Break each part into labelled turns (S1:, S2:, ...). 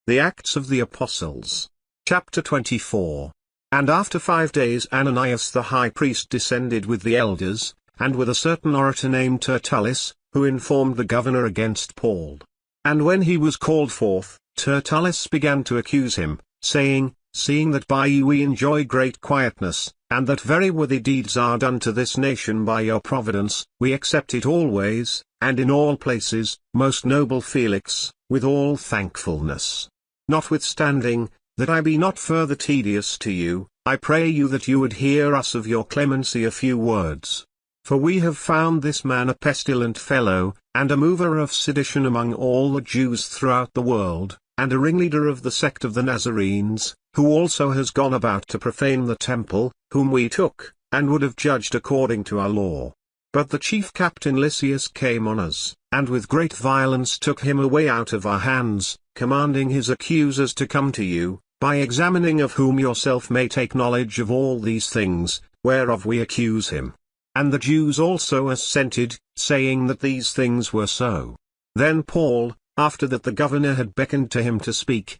S1: The Acts of the Apostles. Chapter 24. And after 5 days Ananias the high priest descended with the elders, and with a certain orator named Tertullus, who informed the governor against Paul. And when he was called forth, Tertullus began to accuse him, saying, Seeing that by you we enjoy great quietness, and that very worthy deeds are done to this nation by your providence, we accept it always, and in all places, most noble Felix, with all thankfulness. Notwithstanding, that I be not further tedious to you, I pray you that you would hear us of your clemency a few words. For we have found this man a pestilent fellow, and a mover of sedition among all the Jews throughout the world, and a ringleader of the sect of the Nazarenes, who also has gone about to profane the temple, whom we took, and would have judged according to our law. But the chief captain Lysias came on us, and with great violence took him away out of our hands, commanding his accusers to come to you, by examining of whom yourself may take knowledge of all these things, whereof we accuse him. And the Jews also assented, saying that these things were so. Then Paul, after that the governor had beckoned to him to speak,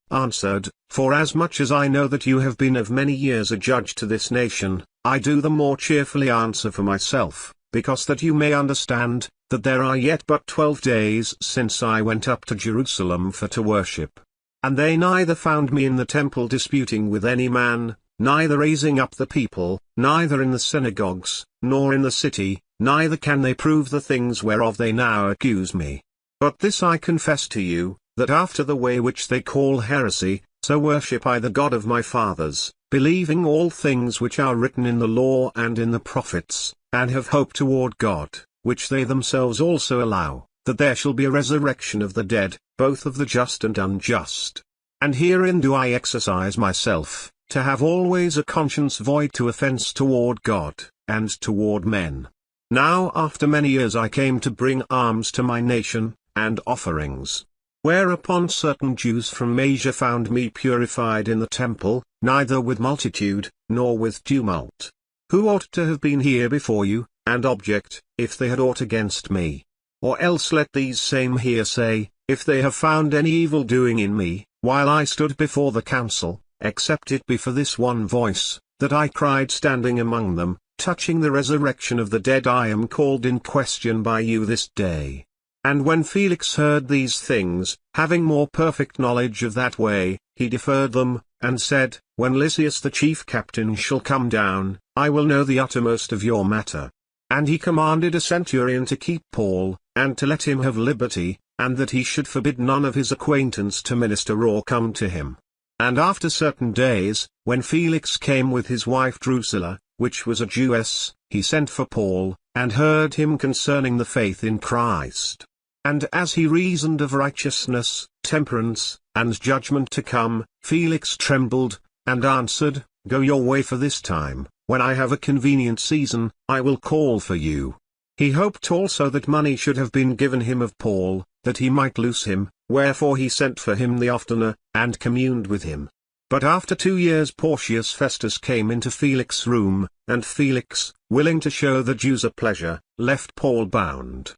S1: answered, Forasmuch as I know that you have been of many years a judge to this nation, I do the more cheerfully answer for myself, because that you may understand, that there are yet but 12 days since I went up to Jerusalem for to worship. And they neither found me in the temple disputing with any man, neither raising up the people, neither in the synagogues, nor in the city, neither can they prove the things whereof they now accuse me. But this I confess to you, that after the way which they call heresy, so worship I the God of my fathers, believing all things which are written in the law and in the prophets, and have hope toward God, which they themselves also allow, that there shall be a resurrection of the dead, both of the just and unjust. And herein do I exercise myself, to have always a conscience void to offence toward God, and toward men. Now after many years I came to bring alms to my nation, and offerings. Whereupon certain Jews from Asia found me purified in the temple, neither with multitude, nor with tumult. Who ought to have been here before you, and object, if they had aught against me. Or else let these same here say, if they have found any evil doing in me, while I stood before the council, except it be for this one voice, that I cried standing among them, touching the resurrection of the dead I am called in question by you this day. And when Felix heard these things, having more perfect knowledge of that way, he deferred them, and said, When Lysias the chief captain shall come down, I will know the uttermost of your matter. And he commanded a centurion to keep Paul, and to let him have liberty, and that he should forbid none of his acquaintance to minister or come to him. And after certain days, when Felix came with his wife Drusilla, which was a Jewess, he sent for Paul, and heard him concerning the faith in Christ. And as he reasoned of righteousness, temperance, and judgment to come, Felix trembled, and answered, Go your way for this time, when I have a convenient season, I will call for you. He hoped also that money should have been given him of Paul, that he might loose him, wherefore he sent for him the oftener, and communed with him. But after 2 years Porcius Festus came into Felix's room, and Felix, willing to show the Jews a pleasure, left Paul bound.